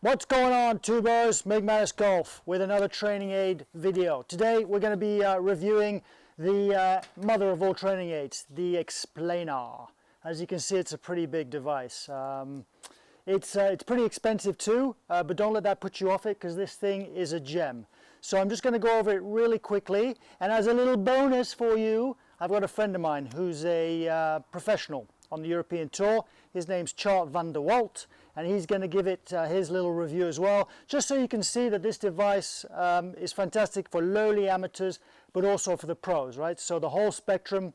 What's going on, tubers? MIGMATIS Golf with another training aid video. Today we're going to be reviewing the mother of all training aids, the Explanar. As you can see, it's a pretty big device. It's pretty expensive too, but don't let that put you off it, because this thing is a gem. So I'm just going to go over it really quickly, and as a little bonus for you, I've got a friend of mine who's a professional on the European Tour. His name's Chart van der Walt, and he's going to give it his little review as well, just so you can see that this device is fantastic for lowly amateurs, but also for the pros, right? So the whole spectrum,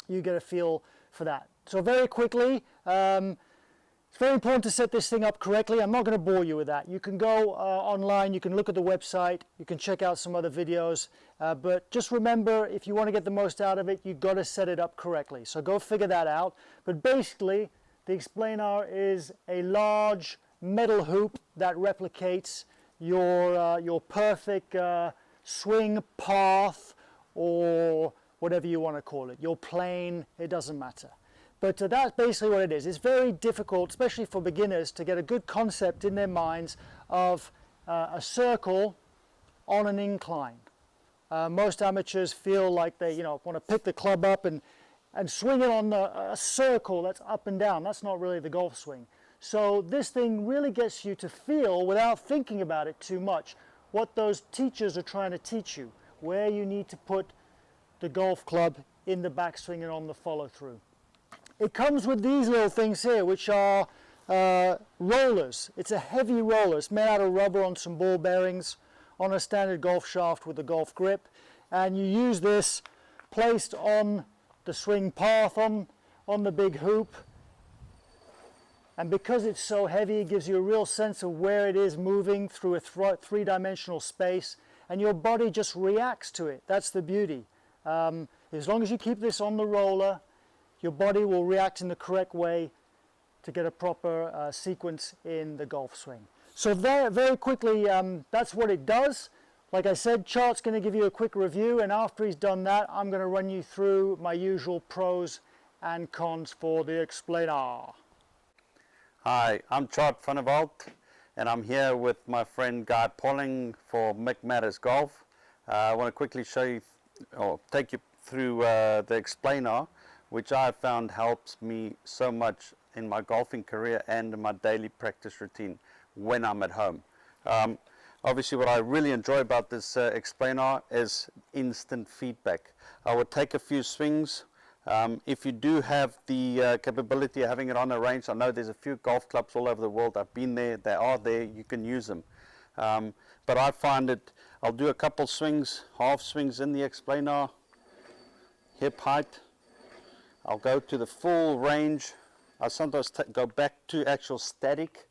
you get a feel for that. So very quickly, it's very important to set this thing up correctly. I'm not going to bore you with that. You can go online, you can look at the website, you can check out some other videos, but just remember, if you want to get the most out of it, you've got to set it up correctly. So go figure that out. But basically, the Explanar is a large metal hoop that replicates your perfect swing path, or whatever you want to call it, your plane, it doesn't matter. But that's basically what it is. It's very difficult, especially for beginners, to get a good concept in their minds of a circle on an incline. Most amateurs feel like they want to pick the club up and swing it on a circle that's up and down. That's not really the golf swing. So this thing really gets you to feel, without thinking about it too much, what those teachers are trying to teach you, where you need to put the golf club in the backswing and on the follow-through. It comes with these little things here, which are rollers. It's a heavy roller. It's made out of rubber on some ball bearings on a standard golf shaft with a golf grip. And you use this placed on the swing path on the big hoop. And because it's so heavy, it gives you a real sense of where it is moving through a three-dimensional space. And your body just reacts to it. That's the beauty. As long as you keep this on the roller, your body will react in the correct way to get a proper sequence in the golf swing. So very quickly, that's what it does. Like I said, Chart's going to give you a quick review, and after he's done that, I'm going to run you through my usual pros and cons for the Explanar. Hi, I'm Chart van der Walt, and I'm here with my friend Guy Polling for MIGMATIS Golf. I want to quickly show you, or take you through the Explanar, which I have found helps me so much in my golfing career and in my daily practice routine when I'm at home. Obviously, what I really enjoy about this Explanar is instant feedback. I would take a few swings. If you do have the capability of having it on a range, I know there's a few golf clubs all over the world. I've been there, they are there, you can use them. But I find it, I'll do a couple swings, half swings in the Explanar, hip height. I'll go to the full range. I sometimes go back to actual static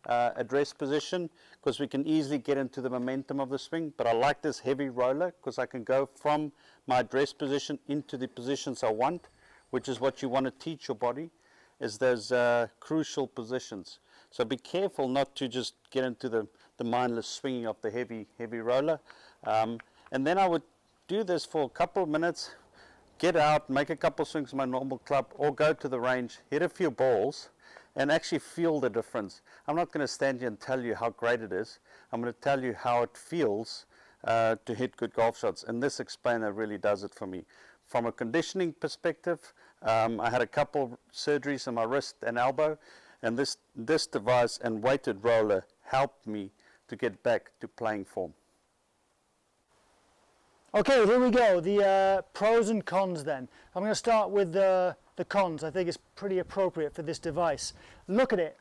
address position, because we can easily get into the momentum of the swing. But I like this heavy roller because I can go from my address position into the positions I want, which is what you want to teach your body, is those crucial positions. So be careful not to just get into the mindless swinging of the heavy roller. And then I would do this for a couple of minutes, get out, make a couple swings with my normal club, or go to the range, hit a few balls, and actually feel the difference. I'm not going to stand here and tell you how great it is. I'm going to tell you how it feels to hit good golf shots, and this Explanar really does it for me. From a conditioning perspective, I had a couple surgeries on my wrist and elbow, and this device and weighted roller helped me to get back to playing form. Okay, here we go, the pros and cons then. I'm going to start with the cons. I think it's pretty appropriate for this device. Look at it.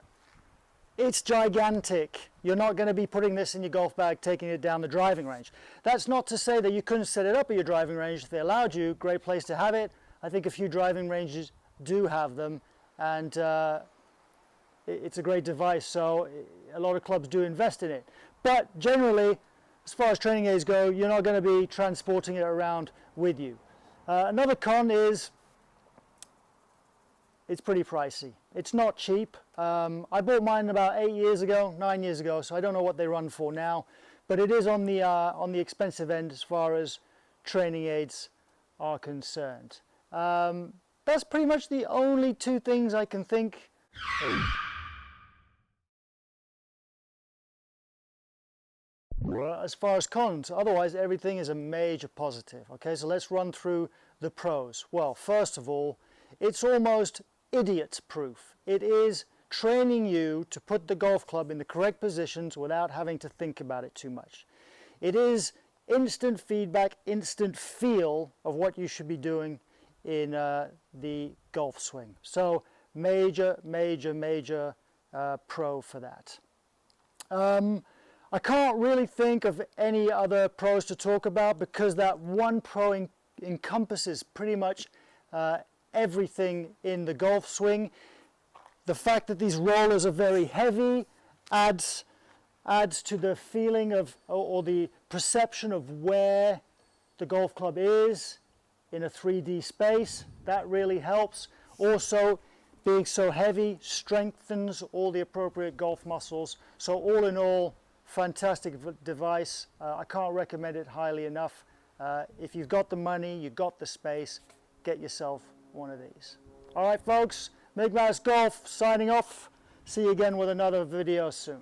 It's gigantic. You're not going to be putting this in your golf bag, taking it down the driving range. That's not to say that you couldn't set it up at your driving range if they allowed you. Great place to have it. I think a few driving ranges do have them, and it's a great device, so a lot of clubs do invest in it. But generally, as far as training aids go, you're not going to be transporting it around with you. Another con is it's pretty pricey. It's not cheap. I bought mine about 9 years ago, so I don't know what they run for now, but it is on the expensive end as far as training aids are concerned. That's pretty much the only two things I can think as far as cons. Otherwise, everything is a major positive. Okay, so let's run through the pros. Well, first of all, it's almost idiot-proof. It is training you to put the golf club in the correct positions without having to think about it too much. It is instant feedback, instant feel of what you should be doing in the golf swing. So major pro for that. I can't really think of any other pros to talk about because that one pro encompasses pretty much everything in the golf swing. The fact that these rollers are very heavy adds to the feeling of, or the perception of where the golf club is in a 3D space. That really helps. Also, being so heavy strengthens all the appropriate golf muscles. So all in all, fantastic device. I can't recommend it highly enough. If you've got the money, you've got the space, get yourself one of these. All right, folks, MIGMATIS Golf signing off. See you again with another video soon.